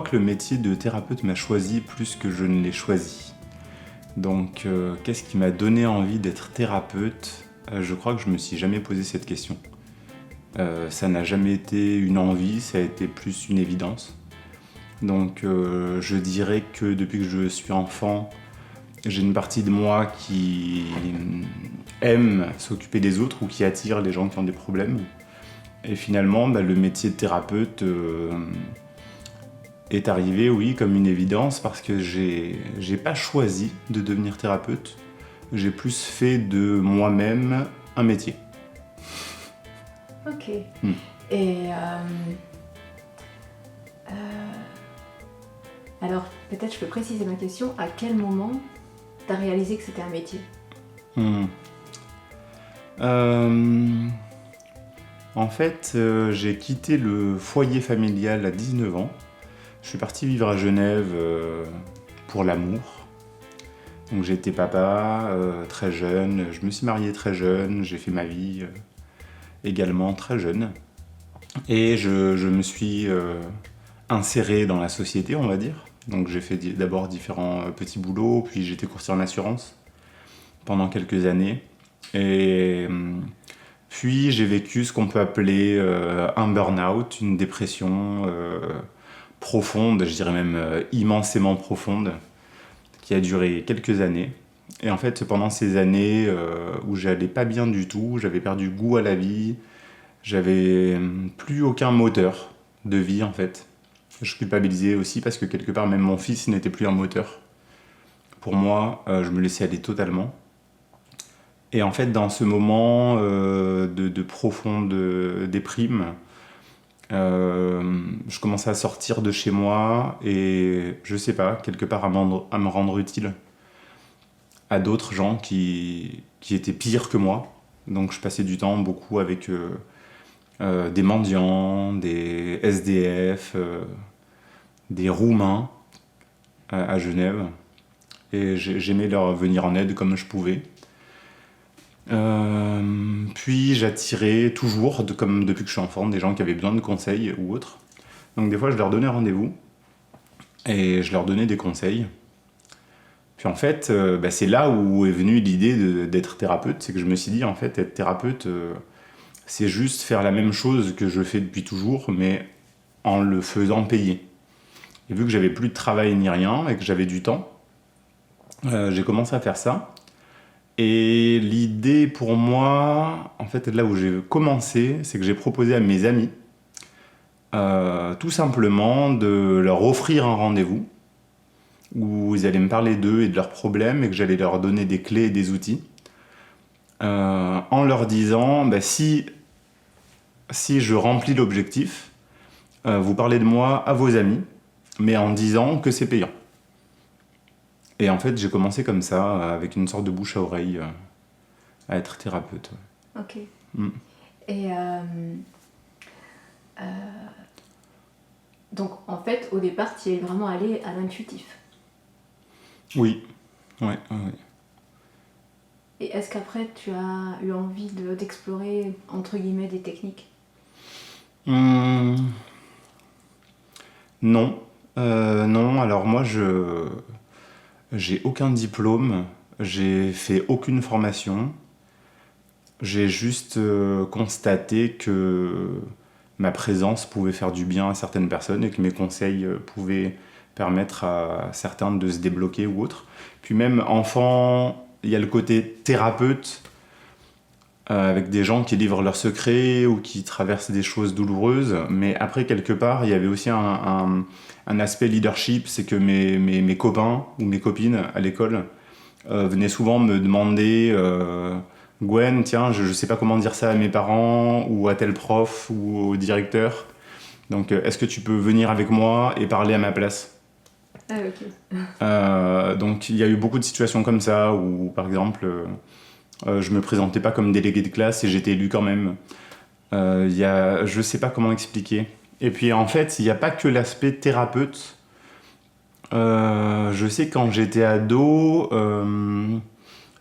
que le métier de thérapeute m'a choisi plus que je ne l'ai choisi. Donc, qu'est-ce qui m'a donné envie d'être thérapeute ? Je crois que je me suis jamais posé cette question. Ça n'a jamais été une envie, ça a été plus une évidence. Donc, je dirais que depuis que je suis enfant, j'ai une partie de moi qui aime s'occuper des autres ou qui attire les gens qui ont des problèmes. Et finalement, le métier de thérapeute est arrivé, oui, comme une évidence parce que j'ai pas choisi de devenir thérapeute. J'ai plus fait de moi-même un métier. Ok. Et alors, peut-être je peux préciser ma question. À quel moment tu as réalisé que c'était un métier ? En fait, j'ai quitté le foyer familial à 19 ans. Je suis parti vivre à Genève pour l'amour. Donc j'ai été papa très jeune, je me suis marié très jeune, j'ai fait ma vie également très jeune. Et je me suis inséré dans la société, on va dire. Donc j'ai fait d'abord différents petits boulots, puis j'étais courtier en assurance pendant quelques années. Et puis j'ai vécu ce qu'on peut appeler un burn-out, une dépression profonde, je dirais même immensément profonde, qui a duré quelques années. Et en fait, pendant ces années où j'allais pas bien du tout, j'avais perdu goût à la vie, j'avais plus aucun moteur de vie en fait. Je culpabilisais aussi parce que quelque part, même mon fils n'était plus un moteur. Pour moi, je me laissais aller totalement. Et en fait, dans ce moment de profonde déprime, je commençais à sortir de chez moi et, je sais pas, quelque part à me rendre utile à d'autres gens qui étaient pires que moi. Donc je passais du temps beaucoup avec des mendiants, des SDF, des Roumains à Genève. Et j'aimais leur venir en aide comme je pouvais. Puis j'attirais toujours, comme depuis que je suis enfant, des gens qui avaient besoin de conseils ou autres. Donc des fois je leur donnais rendez-vous et je leur donnais des conseils. Puis en fait, c'est là où est venue l'idée d'être thérapeute. C'est que je me suis dit, en fait, être thérapeute, c'est juste faire la même chose que je fais depuis toujours, mais en le faisant payer. Et vu que j'avais plus de travail ni rien et que j'avais du temps, j'ai commencé à faire ça. Et l'idée pour moi, en fait, là où j'ai commencé, c'est que j'ai proposé à mes amis, tout simplement, de leur offrir un rendez-vous où ils allaient me parler d'eux et de leurs problèmes et que j'allais leur donner des clés et des outils, en leur disant, si je remplis l'objectif, vous parlez de moi à vos amis, mais en disant que c'est payant. Et en fait, j'ai commencé comme ça, avec une sorte de bouche à oreille, à être thérapeute. Ok. Et donc, en fait, au départ, tu es vraiment allé à l'intuitif. Oui. Ouais. Et est-ce qu'après, tu as eu envie d'explorer, entre guillemets, des techniques ? Non. Non, alors moi, j'ai aucun diplôme, j'ai fait aucune formation. J'ai juste constaté que ma présence pouvait faire du bien à certaines personnes et que mes conseils pouvaient permettre à certains de se débloquer ou autre. Puis même enfant, il y a le côté thérapeute avec des gens qui livrent leurs secrets ou qui traversent des choses douloureuses. Mais après, quelque part, il y avait aussi un aspect leadership, c'est que mes copains ou mes copines à l'école venaient souvent me demander Gwen, tiens, je sais pas comment dire ça à mes parents ou à tel prof ou au directeur. Donc, est-ce que tu peux venir avec moi et parler à ma place ? Ah, ok. Donc, il y a eu beaucoup de situations comme ça où, par exemple, je me présentais pas comme délégué de classe et j'étais élu quand même. Je sais pas comment expliquer. Et puis, en fait, il n'y a pas que l'aspect thérapeute. Je sais quand j'étais ado,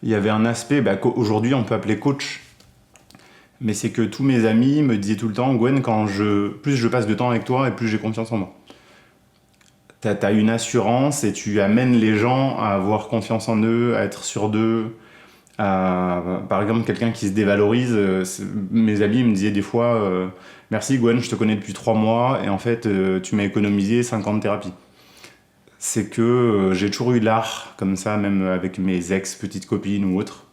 il y avait un aspect qu'aujourd'hui on peut appeler coach. Mais c'est que tous mes amis me disaient tout le temps, Gwen, plus je passe de temps avec toi et plus j'ai confiance en moi. t'as une assurance et tu amènes les gens à avoir confiance en eux, à être sûrs d'eux. Par exemple, quelqu'un qui se dévalorise, mes amis me disaient des fois merci Gwen, je te connais depuis 3 mois et en fait tu m'as économisé 5 ans de thérapie. C'est que j'ai toujours eu l'art, comme ça, même avec mes ex-petites copines ou autres,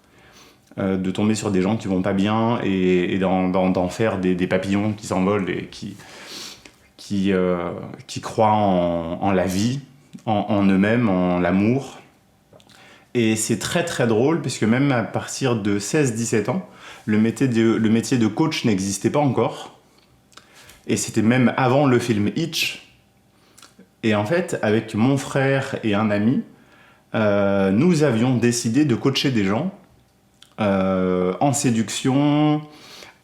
de tomber sur des gens qui vont pas bien et d'en faire des papillons qui s'envolent et qui croient en la vie, en eux-mêmes, en l'amour. Et c'est très très drôle, puisque même à partir de 16-17 ans, le métier de coach n'existait pas encore. Et c'était même avant le film Hitch. Et en fait, avec mon frère et un ami, nous avions décidé de coacher des gens en séduction,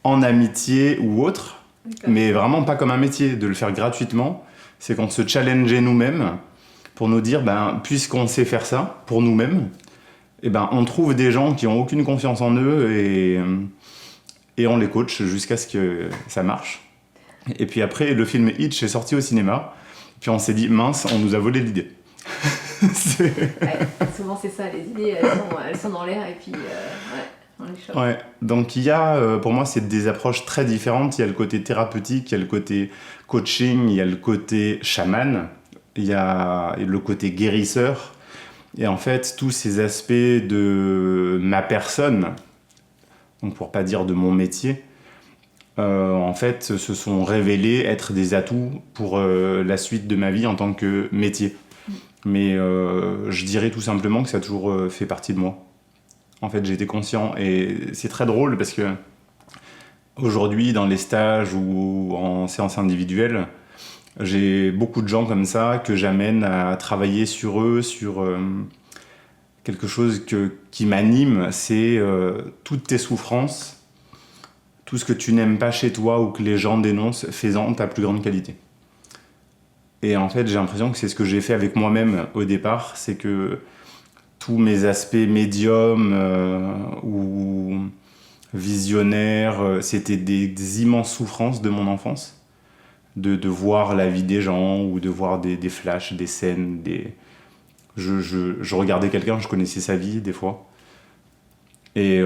en amitié ou autre, mais vraiment pas comme un métier, de le faire gratuitement. C'est qu'on se challengeait nous-mêmes pour nous dire, puisqu'on sait faire ça pour nous-mêmes, on trouve des gens qui n'ont aucune confiance en eux et on les coach jusqu'à ce que ça marche. Et puis après, le film Hitch est sorti au cinéma, puis on s'est dit, mince, on nous a volé l'idée. Souvent c'est ça, les idées, elles sont dans l'air et puis on les chope. Ouais, donc il y a, pour moi, c'est des approches très différentes. Il y a le côté thérapeutique, il y a le côté coaching, il y a le côté chaman, il y a le côté guérisseur. Et en fait, tous ces aspects de ma personne, donc pour pas dire de mon métier, en fait, se sont révélés être des atouts pour la suite de ma vie en tant que métier. Mais je dirais tout simplement que ça a toujours fait partie de moi. En fait, j'ai été conscient et c'est très drôle parce que aujourd'hui, dans les stages ou en séance individuelle, j'ai beaucoup de gens comme ça que j'amène à travailler sur eux, sur quelque chose qui m'anime, c'est toutes tes souffrances, tout ce que tu n'aimes pas chez toi ou que les gens dénoncent, fais-en ta plus grande qualité. Et en fait, j'ai l'impression que c'est ce que j'ai fait avec moi-même au départ, c'est que tous mes aspects médiums ou visionnaires, c'était des immenses souffrances de mon enfance, de voir la vie des gens ou de voir des flashs, des scènes, je regardais quelqu'un, je connaissais sa vie des fois, et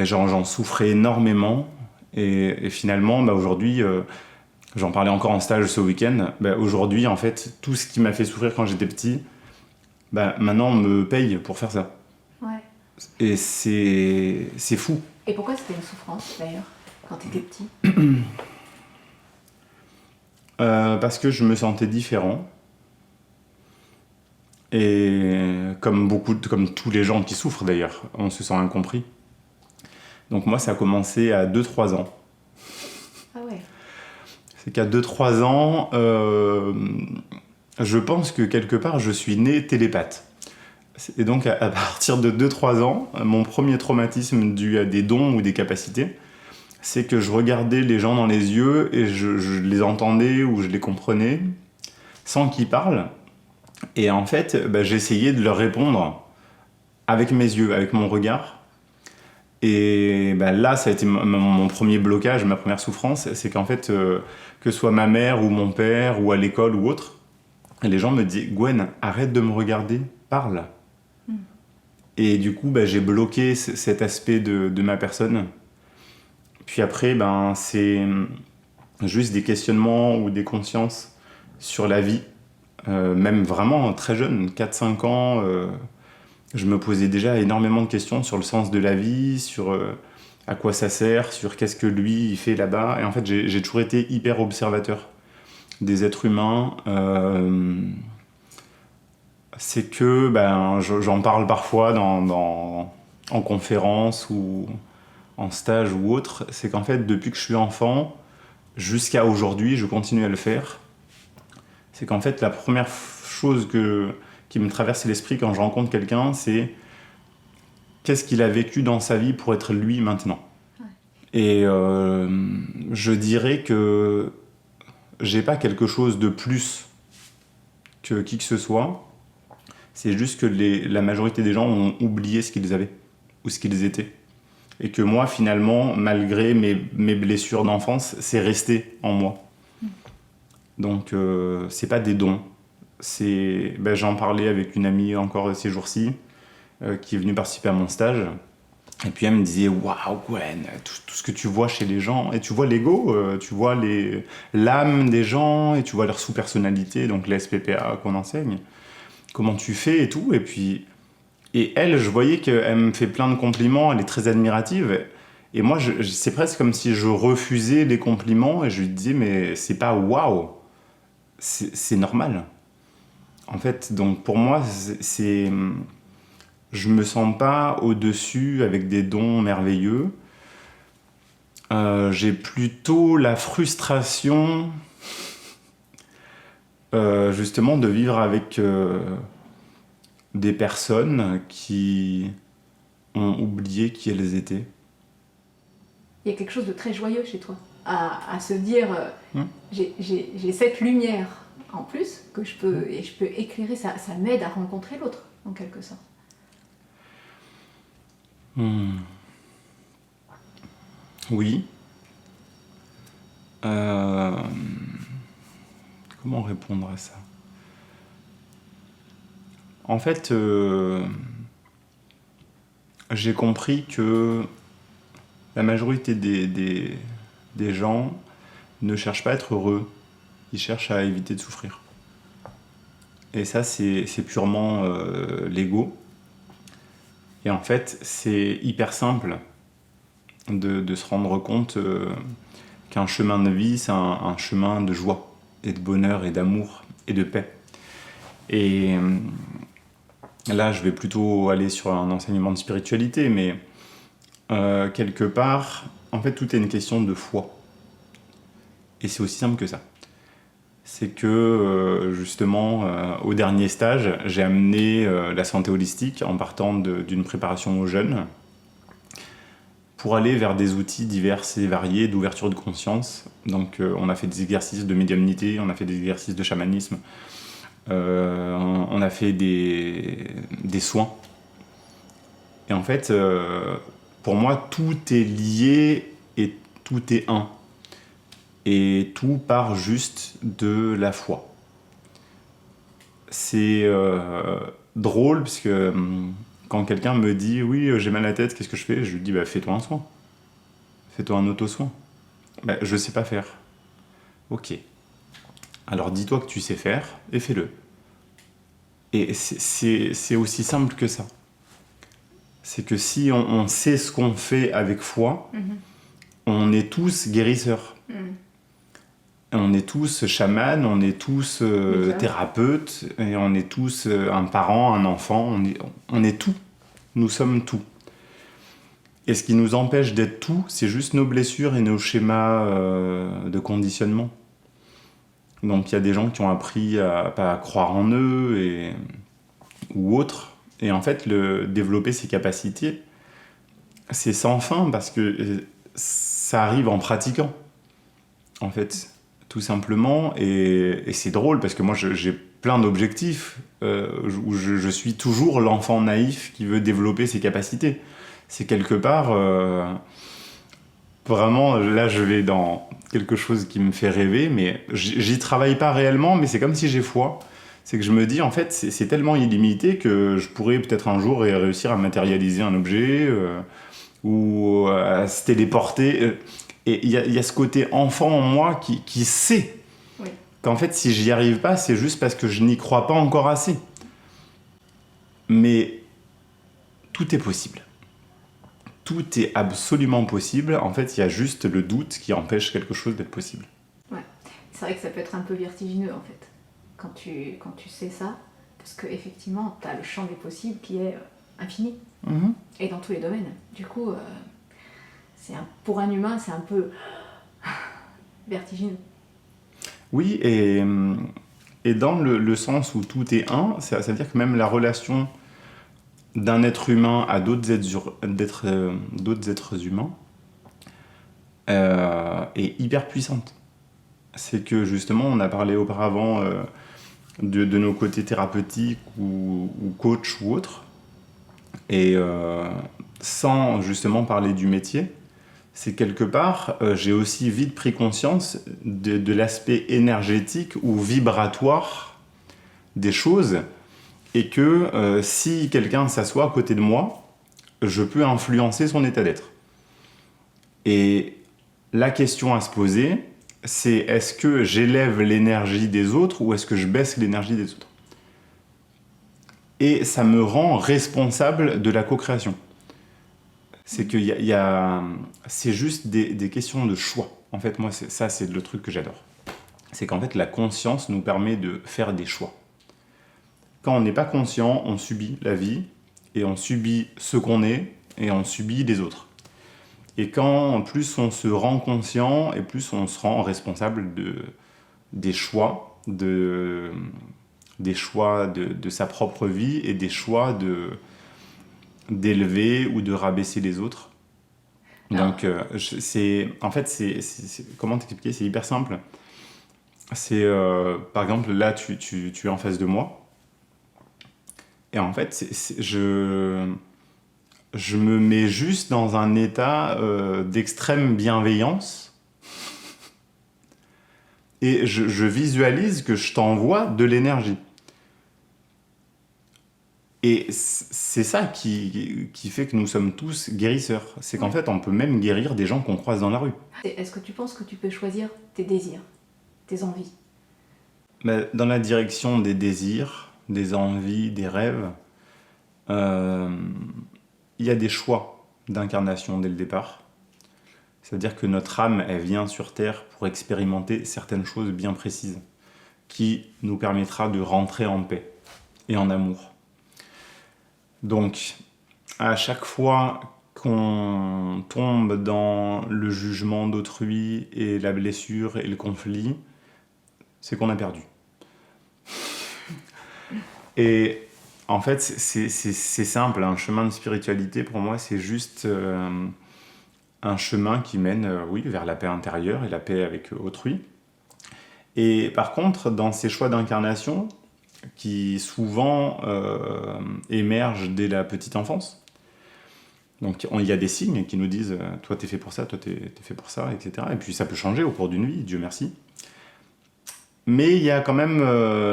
j'en souffrais énormément. Et finalement, aujourd'hui, j'en parlais encore en stage ce week-end, aujourd'hui, en fait, tout ce qui m'a fait souffrir quand j'étais petit, maintenant on me paye pour faire ça. Ouais. Et c'est fou. Et pourquoi c'était une souffrance d'ailleurs, quand t'étais petit? Parce que je me sentais différent. Et comme tous les gens qui souffrent d'ailleurs, on se sent incompris. Donc moi, ça a commencé à 2-3 ans. Ah ouais. C'est qu'à 2-3 ans, je pense que quelque part, je suis né télépathe. Et donc, à partir de 2-3 ans, mon premier traumatisme dû à des dons ou des capacités, c'est que je regardais les gens dans les yeux et je les entendais ou je les comprenais sans qu'ils parlent. Et en fait, j'essayais de leur répondre avec mes yeux, avec mon regard. Et là, ça a été mon premier blocage, ma première souffrance, c'est qu'en fait, que ce soit ma mère ou mon père ou à l'école ou autre, les gens me disaient « Gwen, arrête de me regarder, parle ». Et du coup, j'ai bloqué cet aspect de ma personne. Puis après, c'est juste des questionnements ou des consciences sur la vie. Même vraiment très jeune, 4-5 ans, je me posais déjà énormément de questions sur le sens de la vie, sur à quoi ça sert, sur qu'est-ce que lui il fait là-bas. Et en fait, j'ai toujours été hyper observateur des êtres humains. C'est que j'en parle parfois en conférence ou en stage ou autre. C'est qu'en fait, depuis que je suis enfant, jusqu'à aujourd'hui, je continue à le faire. C'est qu'en fait, la première chose qui me traverse l'esprit quand je rencontre quelqu'un, c'est qu'est-ce qu'il a vécu dans sa vie pour être lui maintenant. Ouais. Et je dirais que j'ai pas quelque chose de plus que qui que ce soit. C'est juste que la majorité des gens ont oublié ce qu'ils avaient ou ce qu'ils étaient. Et que moi, finalement, malgré mes blessures d'enfance, c'est resté en moi. Donc, c'est pas des dons. j'en parlais avec une amie encore ces jours-ci, qui est venue participer à mon stage. Et puis elle me disait, waouh Gwen, tout ce que tu vois chez les gens, et tu vois l'ego, tu vois l'âme des gens, et tu vois leur sous-personnalité, donc les SPPA qu'on enseigne, comment tu fais et tout. Et elle, je voyais qu'elle me fait plein de compliments, elle est très admirative. Et moi, c'est presque comme si je refusais les compliments, et je lui disais, mais c'est pas waouh, c'est normal. En fait, donc pour moi, je me sens pas au-dessus avec des dons merveilleux. J'ai plutôt la frustration, justement, de vivre avec des personnes qui ont oublié qui elles étaient. Il y a quelque chose de très joyeux chez toi, à se dire, j'ai cette lumière en plus que je peux éclairer, ça m'aide à rencontrer l'autre, en quelque sorte. Oui. Comment répondre à ça? En fait, j'ai compris que la majorité des gens ne cherchent pas à être heureux, ils cherchent à éviter de souffrir. Et ça, c'est purement l'ego. Et en fait, c'est hyper simple de se rendre compte qu'un chemin de vie, c'est un chemin de joie, et de bonheur, et d'amour, et de paix. Et là, je vais plutôt aller sur un enseignement de spiritualité, mais quelque part, en fait, tout est une question de foi. Et c'est aussi simple que ça. C'est que, justement, au dernier stage, j'ai amené la santé holistique en partant d'une préparation aux jeunes pour aller vers des outils divers et variés d'ouverture de conscience. Donc, on a fait des exercices de médiumnité, on a fait des exercices de chamanisme, on a fait des soins. Et en fait, pour moi, tout est lié et tout est un. Et tout part juste de la foi. C'est drôle, parce que quand quelqu'un me dit « Oui, j'ai mal à la tête, qu'est-ce que je fais ?» Je lui dis « Fais-toi un soin. Fais-toi un auto-soin. » Je sais pas faire. Ok. Alors dis-toi que tu sais faire et fais-le. Et c'est aussi simple que ça. C'est que si on sait ce qu'on fait avec foi, on est tous guérisseurs. On est tous chamans, on est tous thérapeutes, et on est tous un parent, un enfant, on est tout. Nous sommes tout. Et ce qui nous empêche d'être tout, c'est juste nos blessures et nos schémas de conditionnement. Donc il y a des gens qui ont appris à pas croire en eux ou autres. Et en fait, développer ses capacités, c'est sans fin, parce que ça arrive en pratiquant. En fait, tout simplement. Et c'est drôle, parce que moi, j'ai plein d'objectifs où je suis toujours l'enfant naïf qui veut développer ses capacités. C'est quelque part... vraiment, là, je vais dans quelque chose qui me fait rêver, mais j'y travaille pas réellement, mais c'est comme si j'ai foi. C'est que je me dis, en fait, c'est tellement illimité que je pourrais peut-être un jour réussir à matérialiser un objet ou à se téléporter. Et il y a ce côté enfant en moi qui sait qu'en fait, si j'y arrive pas, c'est juste parce que je n'y crois pas encore assez. Mais tout est possible. Tout est absolument possible. En fait, il y a juste le doute qui empêche quelque chose d'être possible. Ouais. C'est vrai que ça peut être un peu vertigineux, en fait, quand tu sais ça, parce qu'effectivement, tu as le champ des possibles qui est infini, et dans tous les domaines. Du coup, pour un humain, c'est un peu vertigineux. Oui, et dans le sens où tout est un, ça veut dire que même la relation d'un être humain à d'autres êtres humains est hyper puissante. C'est que justement, on a parlé auparavant de nos côtés thérapeutiques ou coach ou autres, et sans justement parler du métier, c'est quelque part, j'ai aussi vite pris conscience de l'aspect énergétique ou vibratoire des choses et que si quelqu'un s'assoit à côté de moi, je peux influencer son état d'être. Et la question à se poser, c'est est-ce que j'élève l'énergie des autres ou est-ce que je baisse l'énergie des autres ? Et ça me rend responsable de la co-création. C'est que c'est juste des questions de choix. En fait, moi, c'est le truc que j'adore. C'est qu'en fait, la conscience nous permet de faire des choix. Quand on n'est pas conscient, on subit la vie, et on subit ce qu'on est, et on subit les autres. Et quand plus on se rend conscient, et plus on se rend responsable des choix, de sa propre vie, et des choix d'élever ou de rabaisser les autres. Donc, comment t'expliquer ? C'est hyper simple. C'est, par exemple, là, tu es en face de moi. Et en fait, je me mets juste dans un état d'extrême bienveillance. Et je visualise que je t'envoie de l'énergie. Et c'est ça qui fait que nous sommes tous guérisseurs. C'est qu'en fait, on peut même guérir des gens qu'on croise dans la rue. Est-ce que tu penses que tu peux choisir tes désirs, tes envies ? Dans la direction des désirs, des envies, des rêves, il y a des choix d'incarnation dès le départ. C'est-à-dire que notre âme, elle vient sur Terre pour expérimenter certaines choses bien précises qui nous permettra de rentrer en paix et en amour. Donc, à chaque fois qu'on tombe dans le jugement d'autrui et la blessure et le conflit, c'est qu'on a perdu. Et en fait, c'est simple, un chemin de spiritualité, pour moi, c'est juste un chemin qui mène, vers la paix intérieure et la paix avec autrui. Et par contre, dans ces choix d'incarnation, qui souvent émergent dès la petite enfance, donc il y a des signes qui nous disent « toi t'es fait pour ça, toi t'es fait pour ça », etc. Et puis ça peut changer au cours d'une vie, Dieu merci. Mais il y a quand même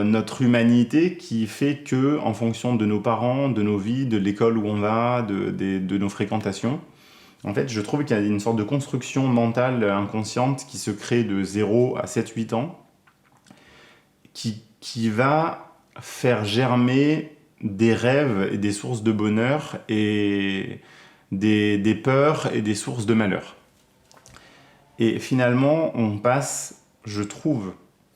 notre humanité qui fait que, en fonction de nos parents, de nos vies, de l'école où on va, de nos fréquentations, en fait, je trouve qu'il y a une sorte de construction mentale inconsciente qui se crée de 0 à 7-8 ans, qui va faire germer des rêves et des sources de bonheur et des peurs et des sources de malheur. Et finalement, on passe, je trouve,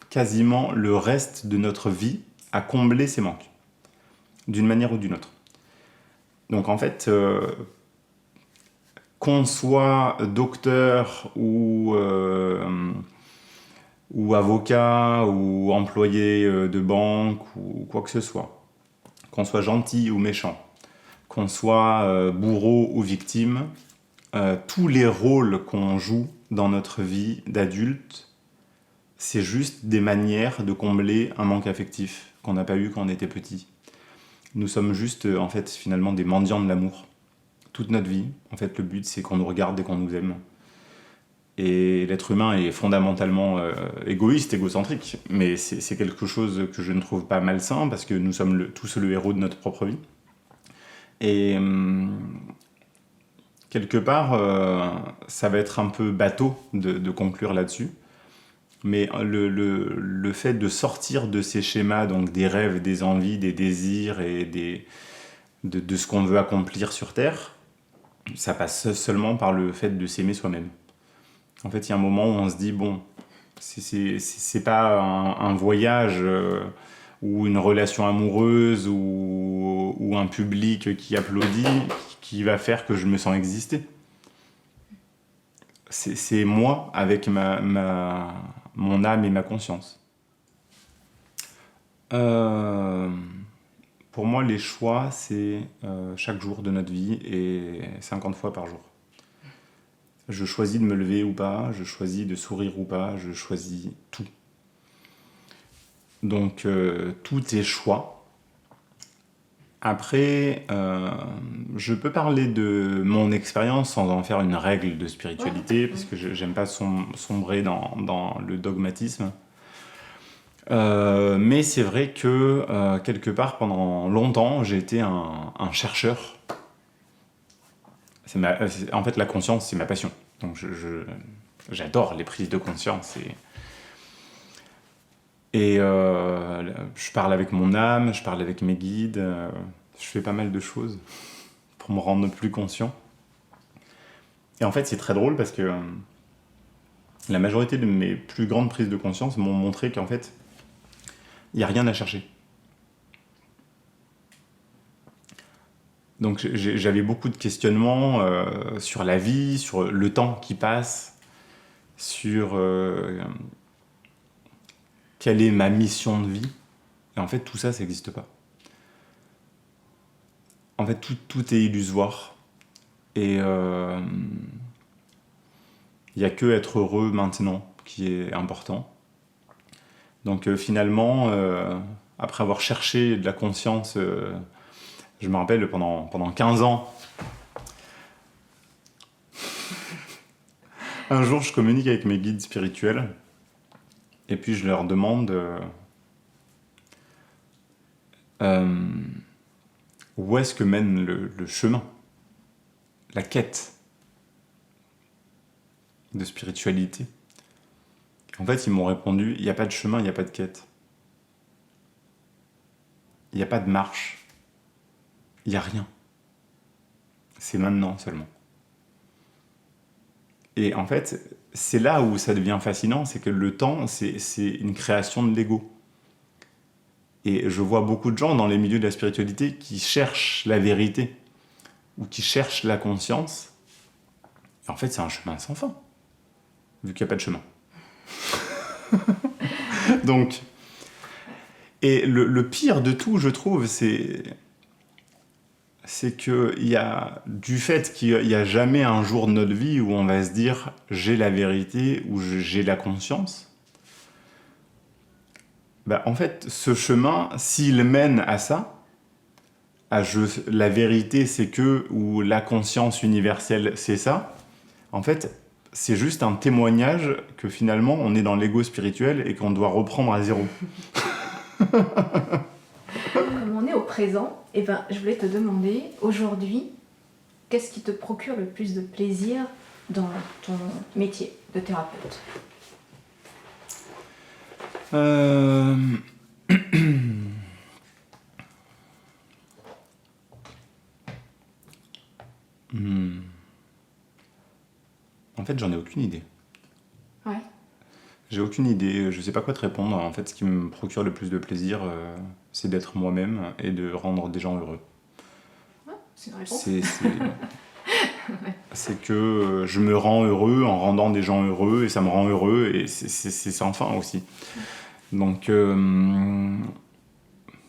quasiment le reste de notre vie à combler ces manques, d'une manière ou d'une autre. Donc en fait, qu'on soit docteur ou avocat ou employé de banque ou quoi que ce soit, qu'on soit gentil ou méchant, qu'on soit bourreau ou victime, tous les rôles qu'on joue dans notre vie d'adulte, c'est juste des manières de combler un manque affectif qu'on n'a pas eu quand on était petit. Nous sommes juste, en fait, finalement, des mendiants de l'amour. Toute notre vie, en fait, le but, c'est qu'on nous regarde et qu'on nous aime. Et l'être humain est fondamentalement égoïste, égocentrique, mais c'est quelque chose que je ne trouve pas malsain, parce que nous sommes tous le héros de notre propre vie. Et quelque part, ça va être un peu bateau de conclure là-dessus, mais le fait de sortir de ces schémas, donc des rêves, des envies, des désirs et de ce qu'on veut accomplir sur Terre, ça passe seulement par le fait de s'aimer soi-même. En fait, il y a un moment où on se dit, bon, c'est pas un voyage ou une relation amoureuse ou un public qui applaudit qui va faire que je me sens exister. C'est moi avec mon âme et ma conscience. Pour moi, les choix, c'est chaque jour de notre vie et 50 fois par jour. Je choisis de me lever ou pas, je choisis de sourire ou pas, je choisis tout. Donc, tout est choix. Après, je peux parler de mon expérience sans en faire une règle de spiritualité, parce que j'aime pas sombrer dans le dogmatisme. Mais c'est vrai que quelque part, pendant longtemps, j'ai été un chercheur. En fait, la conscience, c'est ma passion. Donc j'adore les prises de conscience. Et je parle avec mon âme, je parle avec mes guides, je fais pas mal de choses pour me rendre plus conscient. Et en fait, c'est très drôle parce que la majorité de mes plus grandes prises de conscience m'ont montré qu'en fait, il n'y a rien à chercher. Donc j'avais beaucoup de questionnements sur la vie, sur le temps qui passe, sur quelle est ma mission de vie. Et en fait, tout ça, ça n'existe pas. En fait, tout est illusoire. Et il n'y a que être heureux maintenant qui est important. Donc finalement, après avoir cherché de la conscience, je me rappelle pendant 15 ans, un jour je communique avec mes guides spirituels et puis je leur demande où est-ce que mène le chemin, la quête de spiritualité. En fait, ils m'ont répondu, il n'y a pas de chemin, il n'y a pas de quête. Il n'y a pas de marche. Il n'y a rien. C'est maintenant seulement. Et en fait, c'est là où ça devient fascinant, c'est que le temps, c'est une création de l'ego. Et je vois beaucoup de gens dans les milieux de la spiritualité qui cherchent la vérité, ou qui cherchent la conscience. Et en fait, c'est un chemin sans fin, vu qu'il n'y a pas de chemin. Donc, et le pire de tout, je trouve, c'est qu'il y a du fait qu'il n'y a jamais un jour de notre vie où on va se dire j'ai la vérité ou j'ai la conscience. Bah, en fait, ce chemin, s'il mène à ça, la vérité c'est que, ou la conscience universelle c'est ça, en fait, c'est juste un témoignage que finalement on est dans l'ego spirituel et qu'on doit reprendre à zéro. Comme on est au présent, je voulais te demander, aujourd'hui, qu'est-ce qui te procure le plus de plaisir dans ton métier de thérapeute ? En fait, j'en ai aucune idée. Ouais. J'ai aucune idée, je sais pas quoi te répondre. En fait, ce qui me procure le plus de plaisir, c'est d'être moi-même et de rendre des gens heureux. Ouais, c'est une réponse. C'est que je me rends heureux en rendant des gens heureux et ça me rend heureux et c'est sans fin aussi. Donc,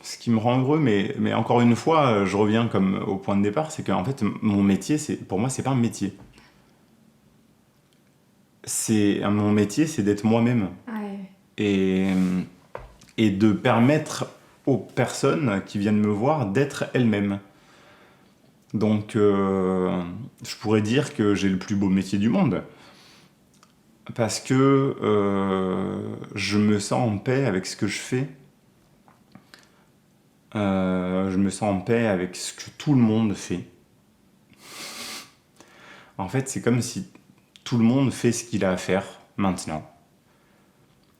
ce qui me rend heureux, mais encore une fois, je reviens comme au point de départ, c'est qu'en fait, mon métier, pour moi, c'est pas un métier. Mon métier, c'est d'être moi-même. Ouais. Et de permettre aux personnes qui viennent me voir d'être elles-mêmes. Donc, je pourrais dire que j'ai le plus beau métier du monde. Parce que je me sens en paix avec ce que je fais. Je me sens en paix avec ce que tout le monde fait. En fait, c'est comme si tout le monde fait ce qu'il a à faire maintenant.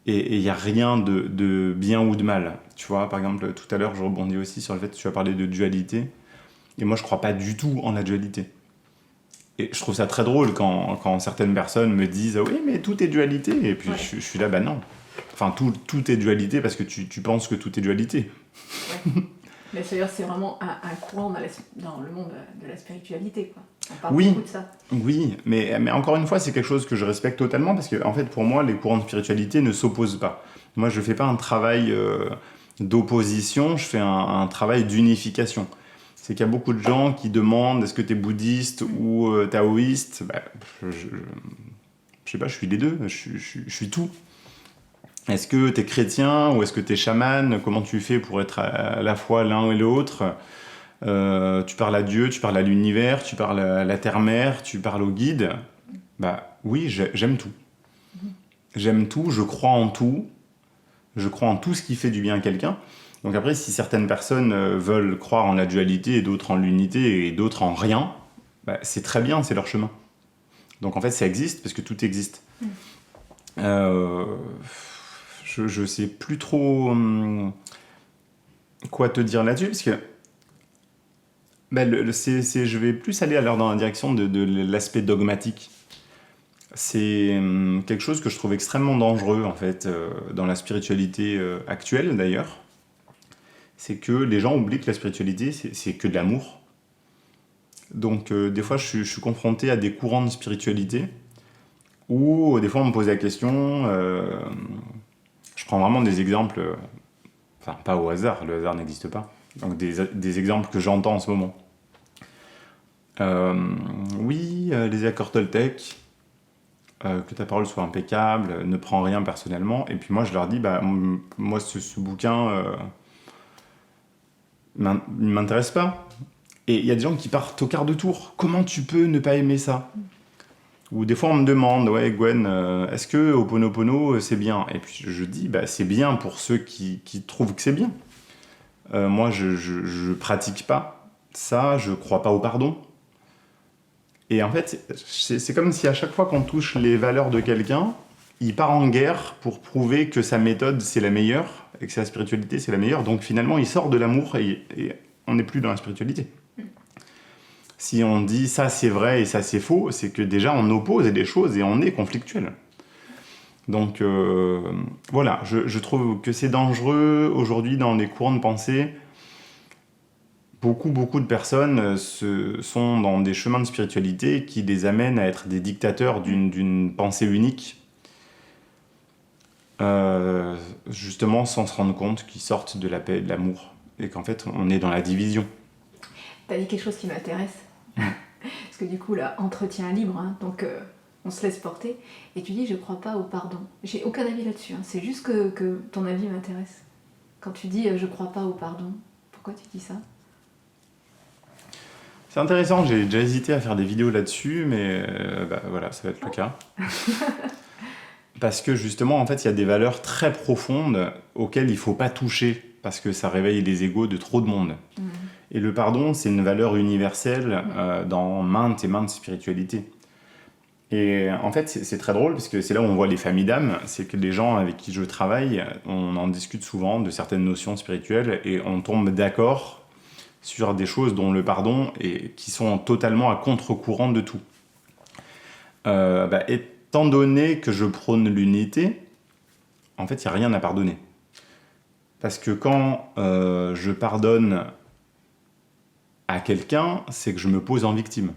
Et il n'y a rien de bien ou de mal. Tu vois, par exemple, tout à l'heure, je rebondis aussi sur le fait que tu as parlé de dualité. Et moi, je ne crois pas du tout en la dualité. Et je trouve ça très drôle quand certaines personnes me disent « Oui, mais tout est dualité ». Et puis je suis là, bah non. Enfin, tout est dualité parce que tu penses que tout est dualité. Ouais. Mais c'est vraiment un courant dans le monde de la spiritualité, quoi. On parle beaucoup de ça. Oui, mais encore une fois, c'est quelque chose que je respecte totalement parce que, en fait, pour moi, les courants de spiritualité ne s'opposent pas. Moi, je ne fais pas un travail d'opposition, je fais un travail d'unification. C'est qu'il y a beaucoup de gens qui demandent est-ce que tu es bouddhiste ou taoïste. Bah, je sais pas, je suis les deux, je suis tout. Est-ce que tu es chrétien ou est-ce que tu es chaman ? Comment tu fais pour être à la fois l'un et l'autre ? Tu parles à Dieu, tu parles à l'univers, tu parles à la terre-mère, tu parles au guide. Bah oui, j'aime tout. J'aime tout, je crois en tout. Je crois en tout ce qui fait du bien à quelqu'un. Donc après, si certaines personnes veulent croire en la dualité et d'autres en l'unité et d'autres en rien, c'est très bien, c'est leur chemin. Donc en fait, ça existe parce que tout existe. Je sais plus trop quoi te dire là-dessus, parce que je vais plus aller alors dans la direction de l'aspect dogmatique. C'est quelque chose que je trouve extrêmement dangereux, en fait, dans la spiritualité actuelle, d'ailleurs. C'est que les gens oublient que la spiritualité, c'est que de l'amour. Donc, des fois, je suis confronté à des courants de spiritualité où, des fois, on me pose la question... je prends vraiment des exemples... Enfin, pas au hasard, le hasard n'existe pas. Donc, des exemples que j'entends en ce moment. Les accords Toltec... que ta parole soit impeccable, ne prends rien personnellement. Et puis moi, je leur dis, moi, ce bouquin ne m'intéresse pas. Et il y a des gens qui partent au quart de tour. Comment tu peux ne pas aimer ça ? Ou des fois, on me demande, ouais, Gwen, est-ce que Ho'oponopono, c'est bien ? Et puis je dis, c'est bien pour ceux qui trouvent que c'est bien. Moi, je pratique pas ça, je crois pas au pardon. Et en fait, c'est comme si à chaque fois qu'on touche les valeurs de quelqu'un, il part en guerre pour prouver que sa méthode, c'est la meilleure, et que sa spiritualité, c'est la meilleure. Donc finalement, il sort de l'amour et on n'est plus dans la spiritualité. Si on dit ça, c'est vrai et ça, c'est faux, c'est que déjà, on oppose des choses et on est conflictuel. Donc voilà, je trouve que c'est dangereux aujourd'hui dans les courants de pensée. Beaucoup de personnes sont dans des chemins de spiritualité qui les amènent à être des dictateurs d'une pensée unique, justement sans se rendre compte qu'ils sortent de la paix et de l'amour, et qu'en fait on est dans la division. T'as dit quelque chose qui m'intéresse, parce que du coup là, entretien libre, hein, donc on se laisse porter, et tu dis je crois pas au pardon. J'ai aucun avis là-dessus, hein, c'est juste que ton avis m'intéresse. Quand tu dis je crois pas au pardon, pourquoi tu dis ça ? C'est intéressant, j'ai déjà hésité à faire des vidéos là-dessus, mais voilà, ça va être le cas. Parce que justement, en fait, il y a des valeurs très profondes auxquelles il ne faut pas toucher, parce que ça réveille les égos de trop de monde. Et le pardon, c'est une valeur universelle dans maintes et maintes spiritualités. Et en fait, c'est très drôle, parce que c'est là où on voit les familles d'âmes, c'est que les gens avec qui je travaille, on en discute souvent de certaines notions spirituelles, et on tombe d'accord sur des choses dont le pardon qui sont totalement à contre-courant de tout. Étant donné que je prône l'unité, en fait, il n'y a rien à pardonner. Parce que quand je pardonne à quelqu'un, c'est que je me pose en victime.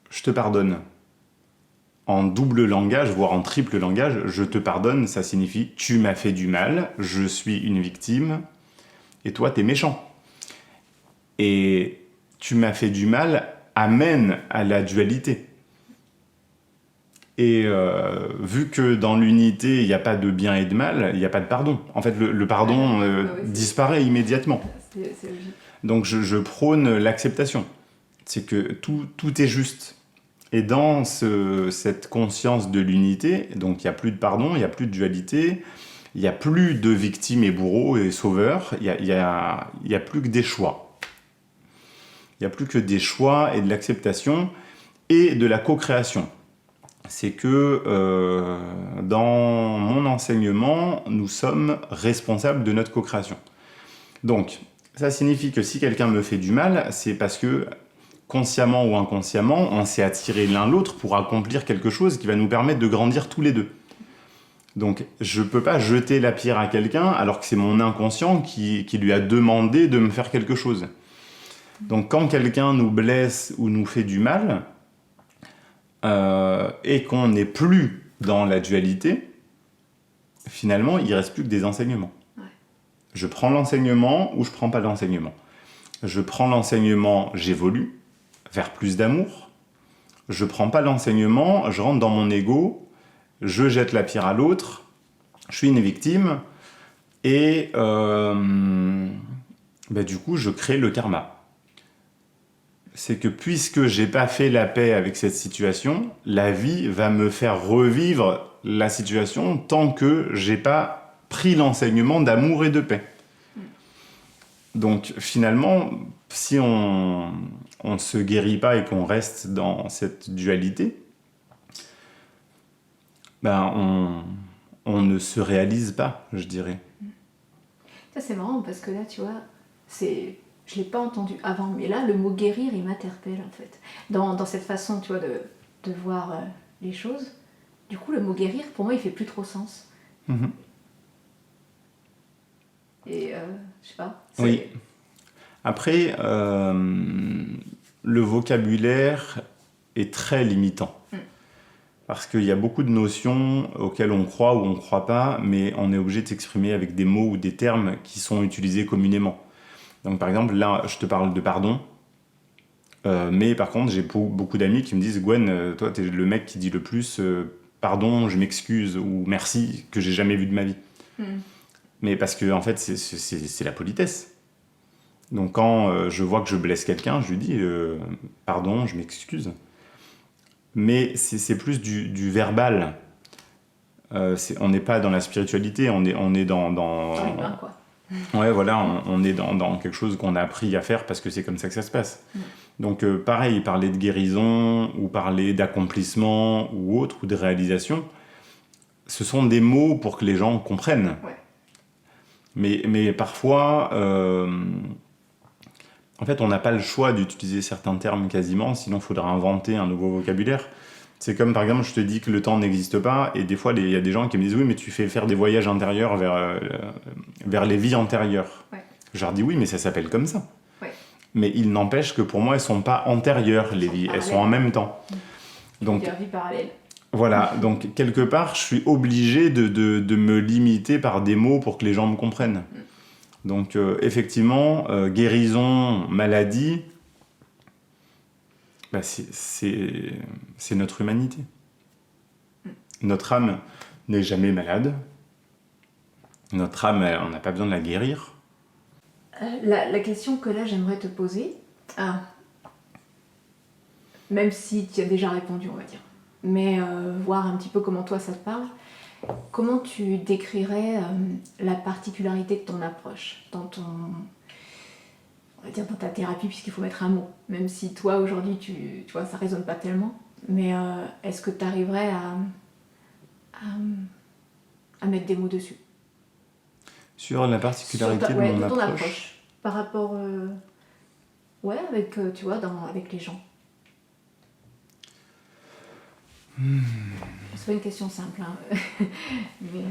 Je te pardonne. En double langage, voire en triple langage, je te pardonne, ça signifie tu m'as fait du mal, je suis une victime, et toi, t'es méchant. Et tu m'as fait du mal amène à la dualité. Et vu que dans l'unité, il n'y a pas de bien et de mal, il n'y a pas de pardon. En fait, le pardon disparaît immédiatement. C'est logique. Donc je prône l'acceptation. C'est que tout est juste. Et dans cette conscience de l'unité, donc il n'y a plus de pardon, il n'y a plus de dualité, il n'y a plus de victimes et bourreaux et sauveurs, il n'y a plus que des choix. Il n'y a plus que des choix et de l'acceptation et de la co-création. C'est que dans mon enseignement, nous sommes responsables de notre co-création. Donc, ça signifie que si quelqu'un me fait du mal, c'est parce que, consciemment ou inconsciemment, on s'est attiré l'un l'autre pour accomplir quelque chose qui va nous permettre de grandir tous les deux. Donc, je ne peux pas jeter la pierre à quelqu'un alors que c'est mon inconscient qui lui a demandé de me faire quelque chose. Donc, quand quelqu'un nous blesse ou nous fait du mal, et qu'on n'est plus dans la dualité, finalement, il ne reste plus que des enseignements. Ouais. Je prends l'enseignement ou je ne prends pas l'enseignement. Je prends l'enseignement, j'évolue vers plus d'amour. Je ne prends pas l'enseignement, je rentre dans mon ego, je jette la pierre à l'autre, je suis une victime, et du coup, je crée le karma. c'est que puisque j'ai pas fait la paix avec cette situation, la vie va me faire revivre la situation tant que j'ai pas pris l'enseignement d'amour et de paix. Donc finalement, si on ne se guérit pas et qu'on reste dans cette dualité, on ne se réalise pas, je dirais. Ça c'est marrant parce que là, tu vois, je l'ai pas entendu avant, mais là, le mot guérir, il m'interpelle en fait. Dans cette façon, tu vois, de voir les choses. Du coup, le mot guérir, pour moi, il fait plus trop sens. Et je sais pas. Oui. Après, le vocabulaire est très limitant. Parce qu'il y a beaucoup de notions auxquelles on croit ou on ne croit pas, mais on est obligé de s'exprimer avec des mots ou des termes qui sont utilisés communément. Donc par exemple, là, je te parle de pardon, mais par contre, j'ai beaucoup d'amis qui me disent « Gwen, toi, t'es le mec qui dit le plus pardon, je m'excuse » ou « merci » que j'ai jamais vu de ma vie. Mais parce que, en fait, c'est la politesse. Donc quand je vois que je blesse quelqu'un, je lui dis « pardon, je m'excuse ». Mais c'est plus du verbal. On n'est pas dans la spiritualité, on est dans les mains, quoi. Ouais, voilà, on est dans quelque chose qu'on a appris à faire parce que c'est comme ça que ça se passe. Donc pareil, parler de guérison ou parler d'accomplissement ou autre, ou de réalisation, ce sont des mots pour que les gens comprennent. Ouais. Mais parfois, en fait, on n'a pas le choix d'utiliser certains termes quasiment, sinon il faudra inventer un nouveau vocabulaire. C'est comme, par exemple, je te dis que le temps n'existe pas, et des fois, il y a des gens qui me disent « Oui, mais tu fais faire des voyages intérieurs vers les vies antérieures. » Je leur dis « Oui, mais ça s'appelle comme ça. » Mais il n'empêche que pour moi, elles ne sont pas antérieures, les vies, elles sont en même temps. Donc, vie parallèle. Voilà, donc quelque part, je suis obligé de me limiter par des mots pour que les gens me comprennent. Donc effectivement, guérison, maladie, c'est notre humanité. Notre âme n'est jamais malade. Notre âme, on n'a pas besoin de la guérir. La question que là j'aimerais te poser, même si tu as déjà répondu, on va dire, mais voir un petit peu comment toi ça te parle, comment tu décrirais la particularité de ton approche dans on va dire dans ta thérapie, puisqu'il faut mettre un mot, même si toi aujourd'hui tu vois ça résonne pas tellement, mais est-ce que tu arriverais à mettre des mots dessus sur la particularité de mon approche par rapport avec tu vois avec les gens. C'est pas une question simple, hein. Mais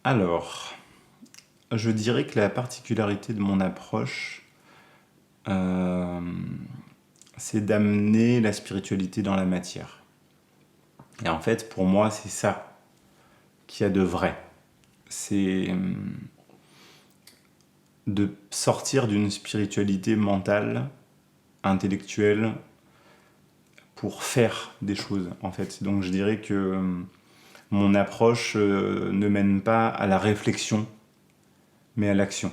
Alors, je dirais que la particularité de mon approche, c'est d'amener la spiritualité dans la matière. Et en fait, pour moi, c'est ça qu'il y a de vrai. C'est de sortir d'une spiritualité mentale, intellectuelle, pour faire des choses, en fait. Donc je dirais que mon approche ne mène pas à la réflexion, mais à l'action.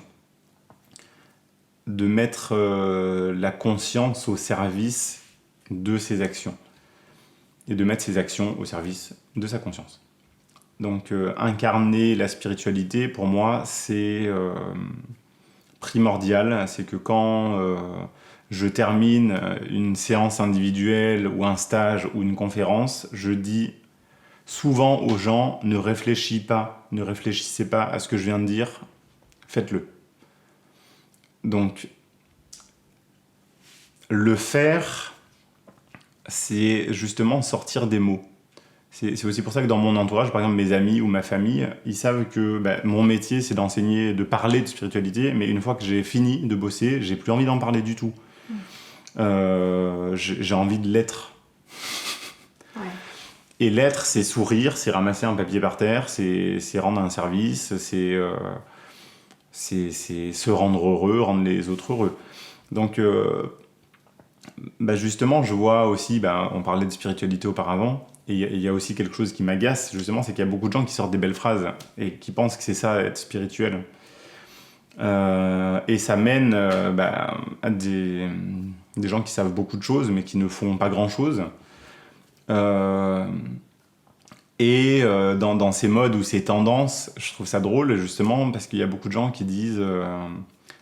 De mettre la conscience au service de ses actions. Et de mettre ses actions au service de sa conscience. Donc incarner la spiritualité, pour moi, c'est primordial. C'est que quand je termine une séance individuelle ou un stage ou une conférence, je dis souvent aux gens, ne réfléchissez pas à ce que je viens de dire, faites-le. Donc, le faire, c'est justement sortir des mots. C'est aussi pour ça que dans mon entourage, par exemple mes amis ou ma famille, ils savent que mon métier c'est d'enseigner, de parler de spiritualité, mais une fois que j'ai fini de bosser, j'ai plus envie d'en parler du tout. J'ai envie de l'être. Ouais. Et l'être, c'est sourire, c'est ramasser un papier par terre, c'est rendre un service, c'est se rendre heureux, rendre les autres heureux. Donc, justement, je vois aussi, on parlait de spiritualité auparavant, et il y a aussi quelque chose qui m'agace, justement, c'est qu'il y a beaucoup de gens qui sortent des belles phrases et qui pensent que c'est ça, être spirituel. Et ça mène à des gens qui savent beaucoup de choses, mais qui ne font pas grand-chose. Dans ces modes ou ces tendances, je trouve ça drôle, justement, parce qu'il y a beaucoup de gens qui disent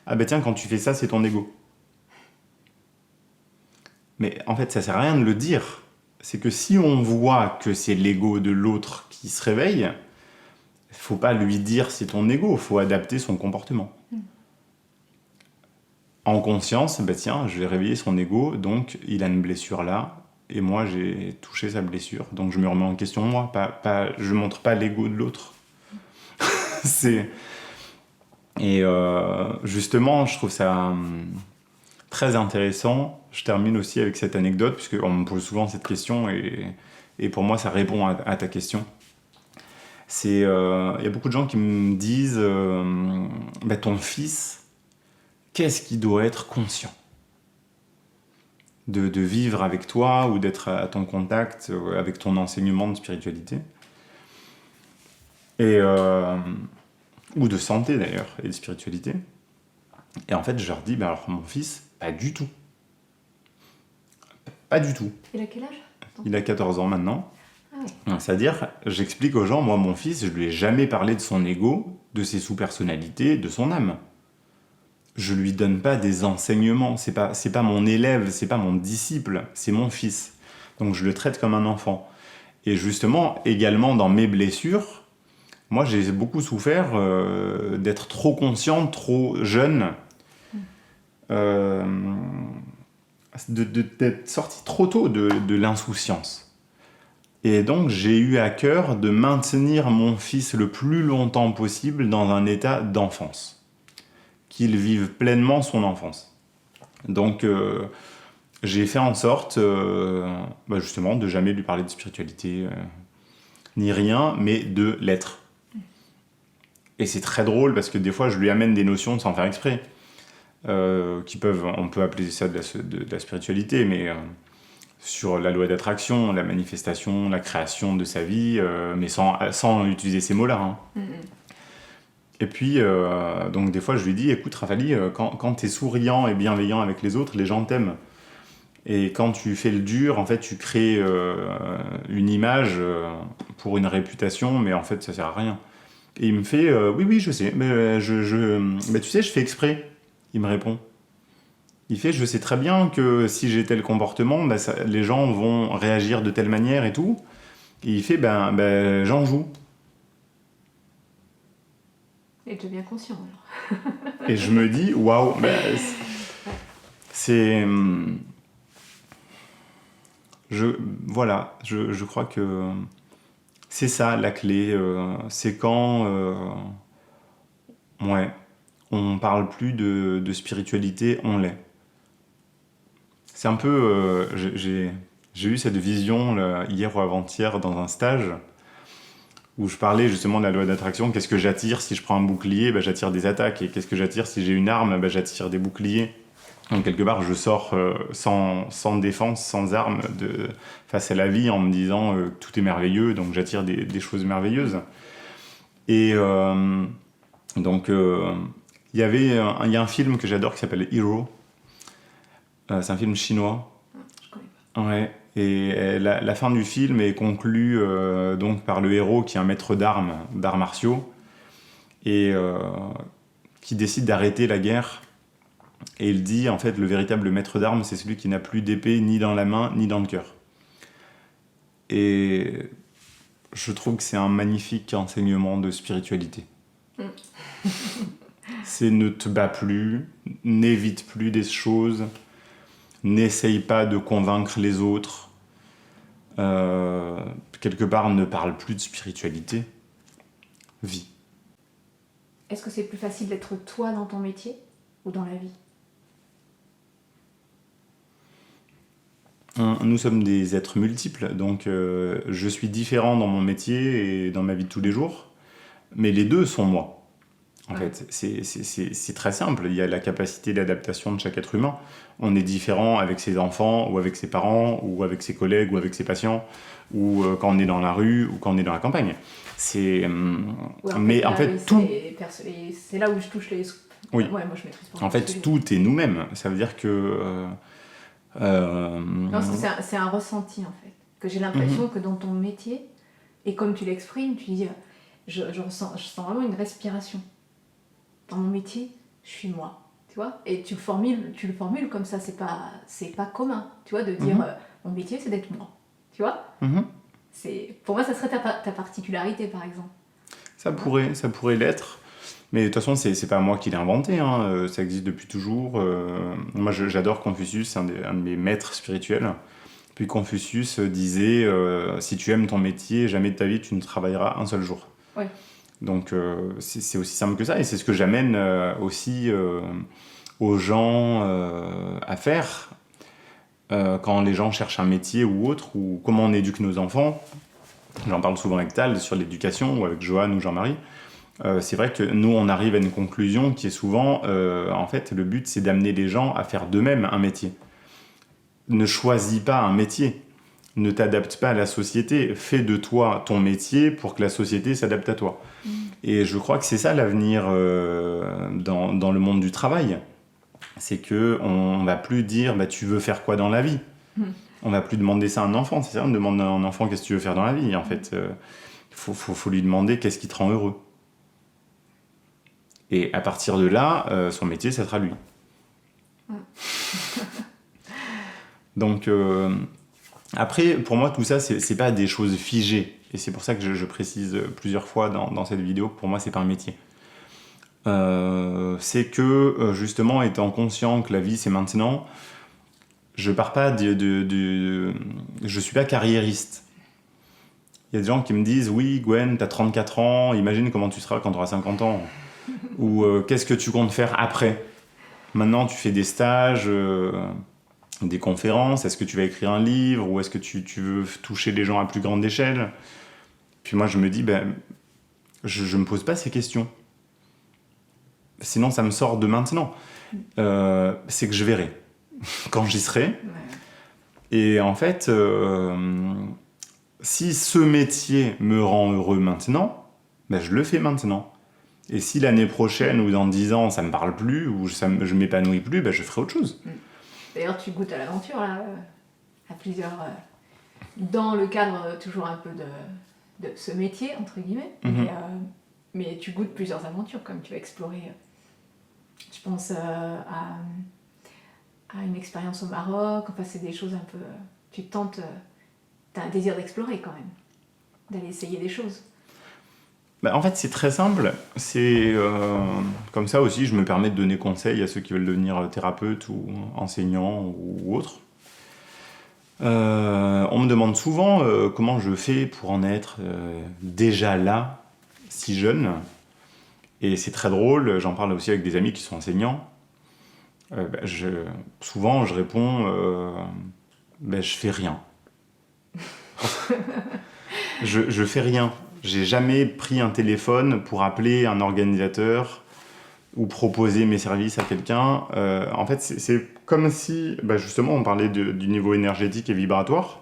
ah ben tiens, quand tu fais ça, c'est ton ego. Mais en fait, ça sert à rien de le dire. C'est que si on voit que c'est l'ego de l'autre qui se réveille, il faut pas lui dire c'est ton ego, il faut adapter son comportement. En conscience, ben tiens, je vais réveiller son ego, donc il a une blessure là, et moi j'ai touché sa blessure, donc je me remets en question moi, je montre pas l'ego de l'autre. Justement, je trouve ça très intéressant. Je termine aussi avec cette anecdote, puisqu'on me pose souvent cette question, et pour moi ça répond à ta question. Il y a beaucoup de gens qui me disent ton fils, qu'est-ce qu'il doit être conscient de vivre avec toi ou d'être à ton contact avec ton enseignement de spiritualité ou de santé d'ailleurs et de spiritualité. Et en fait je leur dis alors mon fils, pas du tout. Pas du tout. Il a quel âge ? Il a 14 ans maintenant. Ah oui. C'est-à-dire, j'explique aux gens, moi mon fils, je lui ai jamais parlé de son ego, de ses sous-personnalités, de son âme. Je lui donne pas des enseignements, c'est pas mon élève, c'est pas mon disciple, c'est mon fils. Donc je le traite comme un enfant. Et justement, également dans mes blessures, moi j'ai beaucoup souffert d'être trop conscient, trop jeune, d'être sorti trop tôt de l'insouciance. Et donc j'ai eu à cœur de maintenir mon fils le plus longtemps possible dans un état d'enfance. Qu'il vive pleinement son enfance. Donc j'ai fait en sorte justement de jamais lui parler de spiritualité ni rien, mais de l'être. Et c'est très drôle parce que des fois je lui amène des notions sans faire exprès, on peut appeler ça de la spiritualité, mais sur la loi d'attraction, la manifestation, la création de sa vie, mais sans utiliser ces mots-là. Hein. Et puis, donc des fois, je lui dis, écoute, Rafali, quand tu es souriant et bienveillant avec les autres, les gens t'aiment. Et quand tu fais le dur, en fait, tu crées une image pour une réputation, mais en fait, ça sert à rien. Et il me fait, oui, je sais, mais tu sais, je fais exprès. Il me répond. Il fait, je sais très bien que si j'ai tel comportement, les gens vont réagir de telle manière et tout. Et il fait, j'en joue. Et tu es bien conscient alors. Et je me dis, waouh, c'est. Je crois que c'est ça la clé. C'est quand. On parle plus de spiritualité, on l'est. C'est un peu. J'ai eu cette vision là, hier ou avant-hier dans un stage où je parlais justement de la loi d'attraction. Qu'est-ce que j'attire si je prends un bouclier ? J'attire des attaques. Et qu'est-ce que j'attire si j'ai une arme ? J'attire des boucliers. Donc quelque part, je sors sans défense, sans arme, face à la vie en me disant tout est merveilleux, donc j'attire des choses merveilleuses. Et donc, il y a un film que j'adore qui s'appelle Hero. C'est un film chinois. Je connais pas. Ouais. Et la fin du film est conclue donc par le héros qui est un maître d'arts martiaux, et qui décide d'arrêter la guerre. Et il dit, en fait, le véritable maître d'armes, c'est celui qui n'a plus d'épée ni dans la main, ni dans le cœur. Et je trouve que c'est un magnifique enseignement de spiritualité. C'est ne te bats plus, n'évite plus des choses, n'essaye pas de convaincre les autres, quelque part ne parle plus de spiritualité, vis. Est-ce que c'est plus facile d'être toi dans ton métier ou dans la vie ? Nous sommes des êtres multiples, donc je suis différent dans mon métier et dans ma vie de tous les jours, mais les deux sont moi. En fait, c'est très simple. Il y a la capacité d'adaptation de chaque être humain. On est différent avec ses enfants, ou avec ses parents, ou avec ses collègues, ou avec ses patients, ou quand on est dans la rue, ou quand on est dans la campagne. Mais en fait, tout... C'est là où je touche Oui. Ouais, moi je maîtrise pas. En fait, tout est nous-mêmes. Ça veut dire que... Non, c'est un ressenti en fait. Que j'ai l'impression que dans ton métier, et comme tu l'exprimes, tu dis, je sens vraiment une respiration. Dans mon métier, je suis moi. Tu vois ? Et tu le formules comme ça, c'est pas commun. Tu vois, de dire, mon métier c'est d'être moi. Tu vois ? Pour moi, ça serait ta particularité par exemple. Ça pourrait l'être. Mais de toute façon, c'est pas moi qui l'ai inventé, hein. Ça existe depuis toujours. Moi, j'adore Confucius, c'est un de mes maîtres spirituels. Puis Confucius disait si tu aimes ton métier, jamais de ta vie tu ne travailleras un seul jour. Ouais. Donc, c'est aussi simple que ça. Et c'est ce que j'amène aussi aux gens à faire quand les gens cherchent un métier ou autre, ou comment on éduque nos enfants. J'en parle souvent avec Tal sur l'éducation, ou avec Johan ou Jean-Marie. C'est vrai que nous, on arrive à une conclusion qui est souvent, en fait, le but, c'est d'amener les gens à faire d'eux-mêmes un métier. Ne choisis pas un métier. Ne t'adapte pas à la société. Fais de toi ton métier pour que la société s'adapte à toi. Et je crois que c'est ça l'avenir dans le monde du travail. C'est qu'on ne va plus dire tu veux faire quoi dans la vie. On ne va plus demander ça à un enfant. C'est ça, on demande à un enfant qu'est-ce que tu veux faire dans la vie. En fait, faut lui demander qu'est-ce qui te rend heureux. Et à partir de là, son métier, ça sera lui. Donc, après, pour moi, tout ça, c'est pas des choses figées. Et c'est pour ça que je précise plusieurs fois dans cette vidéo que pour moi, c'est pas un métier. C'est que, justement, étant conscient que la vie, c'est maintenant, je pars pas je suis pas carriériste. Il y a des gens qui me disent « Oui, Gwen, t'as 34 ans, imagine comment tu seras quand t'auras 50 ans. » Ou « Qu'est-ce que tu comptes faire après ? Maintenant, tu fais des stages, des conférences, est-ce que tu vas écrire un livre ou est-ce que tu veux toucher les gens à plus grande échelle ?» Puis moi, je me dis je me pose pas ces questions. Sinon, ça me sort de maintenant. C'est que je verrai quand j'y serai. Ouais. Et en fait... si ce métier me rend heureux maintenant, je le fais maintenant. Et si l'année prochaine ou dans 10 ans, ça ne me parle plus ou je ne m'épanouis plus, je ferai autre chose. D'ailleurs, tu goûtes à l'aventure, là, à plusieurs... dans le cadre toujours un peu de ce métier, entre guillemets. Mais tu goûtes plusieurs aventures, comme tu vas explorer. Je pense à une expérience au Maroc. Enfin, c'est des choses un peu... tu tentes... T'as un désir d'explorer quand même, d'aller essayer des choses. En fait, c'est très simple. C'est comme ça aussi, je me permets de donner conseil à ceux qui veulent devenir thérapeute ou enseignant ou autre. On me demande souvent comment je fais pour en être déjà là, si jeune. Et c'est très drôle, j'en parle aussi avec des amis qui sont enseignants. Souvent, je réponds je fais rien. je fais rien. J'ai jamais pris un téléphone pour appeler un organisateur ou proposer mes services à quelqu'un. En fait, c'est comme si, justement, on parlait du niveau énergétique et vibratoire.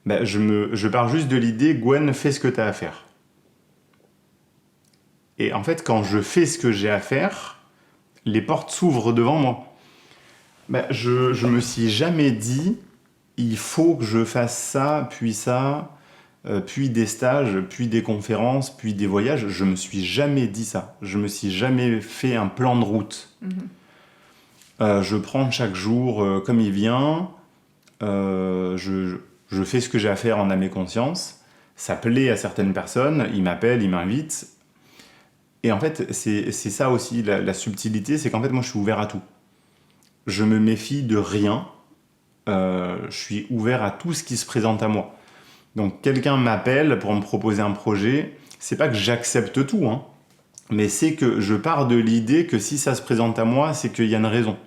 Je pars juste de l'idée, Gwen, fais ce que tu as à faire. Et en fait, quand je fais ce que j'ai à faire, les portes s'ouvrent devant moi. Je me suis jamais dit... il faut que je fasse ça, puis des stages, puis des conférences, puis des voyages. Je me suis jamais dit ça. Je me suis jamais fait un plan de route. Je prends chaque jour comme il vient. Je fais ce que j'ai à faire en âme et conscience. Ça plaît à certaines personnes. Ils m'appellent, ils m'invitent. Et en fait, c'est ça aussi la subtilité. C'est qu'en fait, moi, je suis ouvert à tout. Je me méfie de rien. Je suis ouvert à tout ce qui se présente à moi. Donc quelqu'un m'appelle pour me proposer un projet, c'est pas que j'accepte tout, mais c'est que je pars de l'idée que si ça se présente à moi, c'est qu'il y a une raison.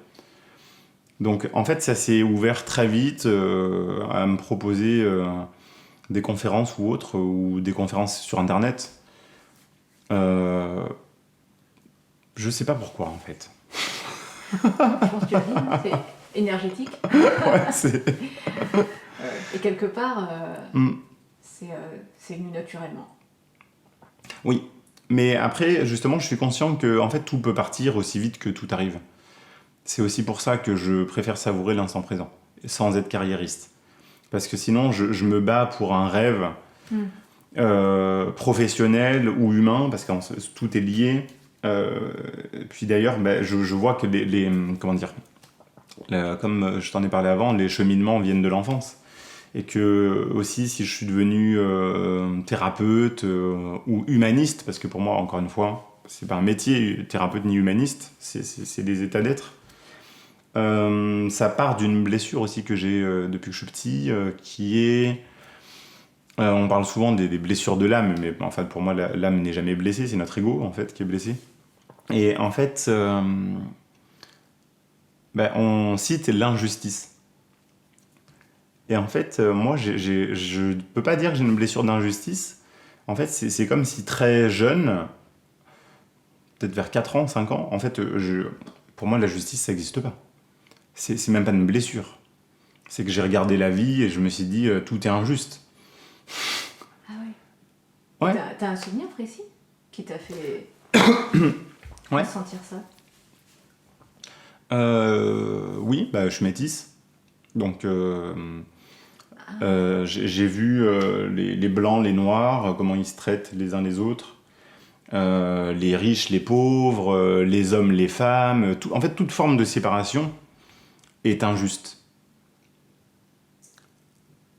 Donc en fait, ça s'est ouvert très vite à me proposer des conférences ou autres, ou des conférences sur Internet. Je sais pas pourquoi en fait. Je pense que tu as dit, c'est énergétique. Ouais, c'est... et quelque part, c'est venu naturellement. Oui, Mais après, justement, je suis conscient que en fait, tout peut partir aussi vite que tout arrive. C'est aussi pour ça que je préfère savourer l'instant présent, sans être carriériste. Parce que sinon, je me bats pour un rêve professionnel ou humain, parce que tout est lié. Puis d'ailleurs, je vois que comment dire, comme je t'en ai parlé avant, les cheminements viennent de l'enfance. Et que aussi, si je suis devenu thérapeute ou humaniste, parce que pour moi, encore une fois, c'est pas un métier, thérapeute ni humaniste, c'est des états d'être. Ça part d'une blessure aussi que j'ai depuis que je suis petit, qui est... on parle souvent des blessures de l'âme, mais en fait, pour moi, l'âme n'est jamais blessée, c'est notre ego, en fait, qui est blessé. Et en fait, on cite l'injustice. Et en fait, moi, je ne peux pas dire que j'ai une blessure d'injustice. En fait, c'est comme si très jeune, peut-être vers 4 ans, 5 ans, en fait, pour moi, la justice, ça n'existe pas. C'est même pas une blessure. C'est que j'ai regardé la vie et je me suis dit, tout est injuste. Ah ouais. Ouais. T'as un souvenir précis qui t'a fait sentir ça? Oui, je suis métisse. Donc, j'ai vu les blancs, les noirs, comment ils se traitent les uns les autres. Les riches, les pauvres, les hommes, les femmes. En fait, toute forme de séparation est injuste.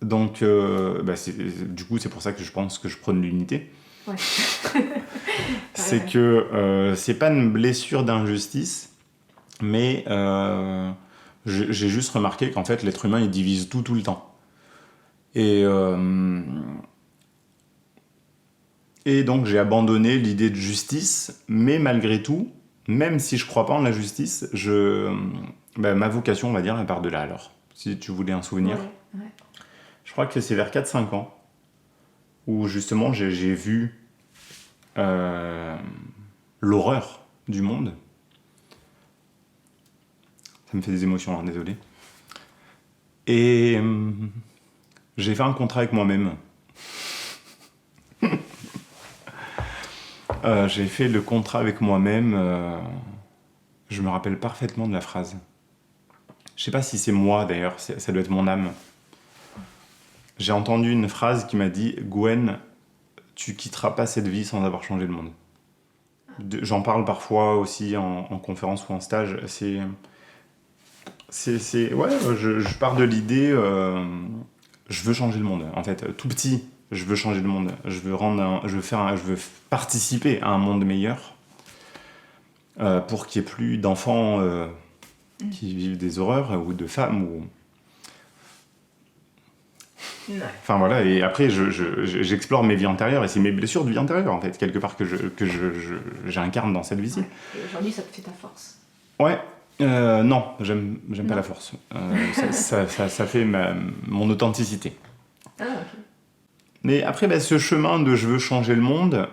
Donc, du coup, c'est pour ça que je pense que je prône l'unité. Ouais. C'est que c'est pas une blessure d'injustice, mais j'ai juste remarqué qu'en fait, l'être humain, il divise tout le temps. Et donc, j'ai abandonné l'idée de justice, mais malgré tout, même si je crois pas en la justice, ma vocation, on va dire, elle part de là alors. Si tu voulais un souvenir. Ouais. Je crois que c'est vers 4-5 ans où justement j'ai vu l'horreur du monde. Ça me fait des émotions, hein, désolé. Et j'ai fait un contrat avec moi-même. J'ai fait le contrat avec moi-même. Je me rappelle parfaitement de la phrase. Je sais pas si c'est moi d'ailleurs, ça doit être mon âme. J'ai entendu une phrase qui m'a dit « Gwen, tu quitteras pas cette vie sans avoir changé le monde ». J'en parle parfois aussi en conférence ou en stage. Je pars de l'idée, je veux changer le monde. En fait, tout petit, je veux changer le monde. Je veux participer à un monde meilleur pour qu'il n'y ait plus d'enfants qui vivent des horreurs ou de femmes ou... Ouais. Enfin voilà, et après j'explore mes vies antérieures et c'est mes blessures de vie antérieure en fait, quelque part que j'incarne dans cette vie-ci. Ouais. Et aujourd'hui, ça te fait ta force. Ouais, non, j'aime pas la force. Ça fait mon authenticité. Ah, ok. Mais après, ce chemin de je veux changer le monde,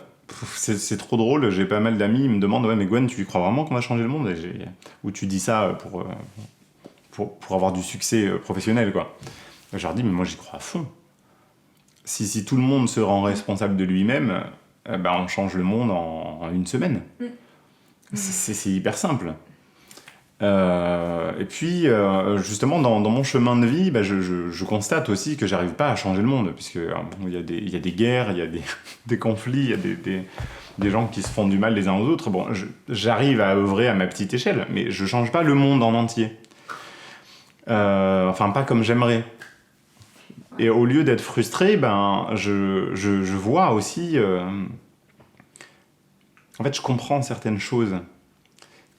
c'est trop drôle. J'ai pas mal d'amis, ils me demandent ouais, mais Gwen, tu y crois vraiment qu'on va changer le monde? Ou tu dis ça pour avoir du succès professionnel, quoi. Je leur dis, mais moi j'y crois à fond. Si tout le monde se rend responsable de lui-même, on change le monde en une semaine. C'est hyper simple. Et puis, justement, dans mon chemin de vie, je constate aussi que j'arrive pas à changer le monde, puisque il y a des guerres, il y a des conflits, il y a des gens qui se font du mal les uns aux autres. Bon, j'arrive à œuvrer à ma petite échelle, mais je change pas le monde en entier. Enfin, pas comme j'aimerais. Et au lieu d'être frustré, je vois aussi... En fait, je comprends certaines choses.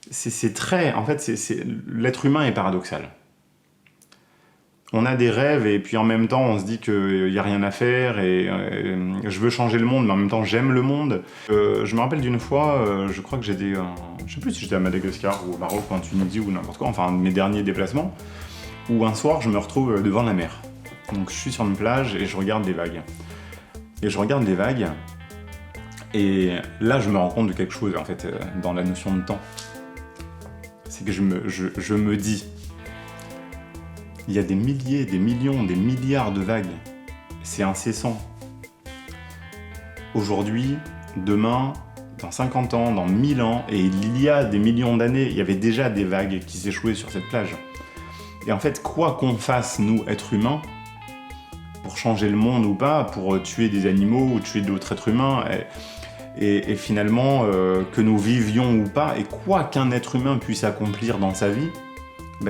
En fait, l'être humain est paradoxal. On a des rêves et puis en même temps, on se dit qu'il n'y a rien à faire et je veux changer le monde, mais en même temps, j'aime le monde. Je me rappelle d'une fois, je crois que j'étais... je sais plus si j'étais à Madagascar ou au Maroc ou en Tunisie ou n'importe quoi, enfin, mes derniers déplacements, où un soir, je me retrouve devant la mer. Donc je suis sur une plage et je regarde les vagues. Et je regarde les vagues, et là je me rends compte de quelque chose en fait, dans la notion de temps. C'est que je me dis, il y a des milliers, des millions, des milliards de vagues. C'est incessant. Aujourd'hui, demain, dans 50 ans, dans 1000 ans, et il y a des millions d'années, il y avait déjà des vagues qui s'échouaient sur cette plage. Et en fait, quoi qu'on fasse, nous, êtres humains, pour changer le monde ou pas, pour tuer des animaux ou tuer d'autres êtres humains, et finalement, que nous vivions ou pas, et quoi qu'un être humain puisse accomplir dans sa vie,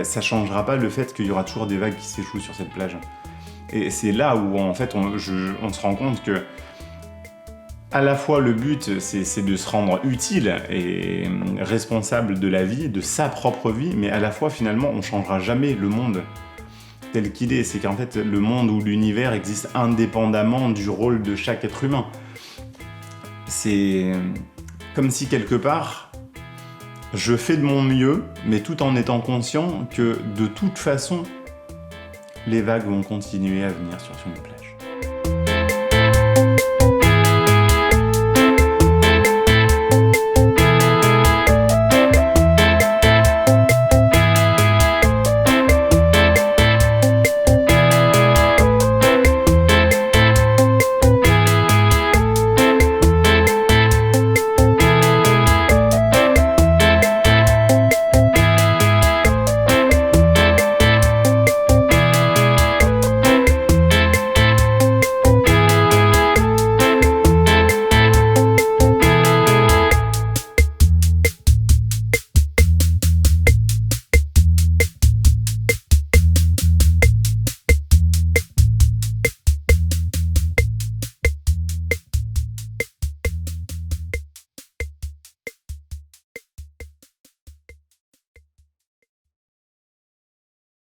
ça changera pas le fait qu'il y aura toujours des vagues qui s'échouent sur cette plage. Et c'est là où, en fait, on se rend compte que à la fois, le but, c'est de se rendre utile et responsable de la vie, de sa propre vie, mais à la fois, finalement, on ne changera jamais le monde tel qu'il est. C'est qu'en fait, le monde ou l'univers existe indépendamment du rôle de chaque être humain. C'est comme si, quelque part, je fais de mon mieux, mais tout en étant conscient que, de toute façon, les vagues vont continuer à venir sur une plage.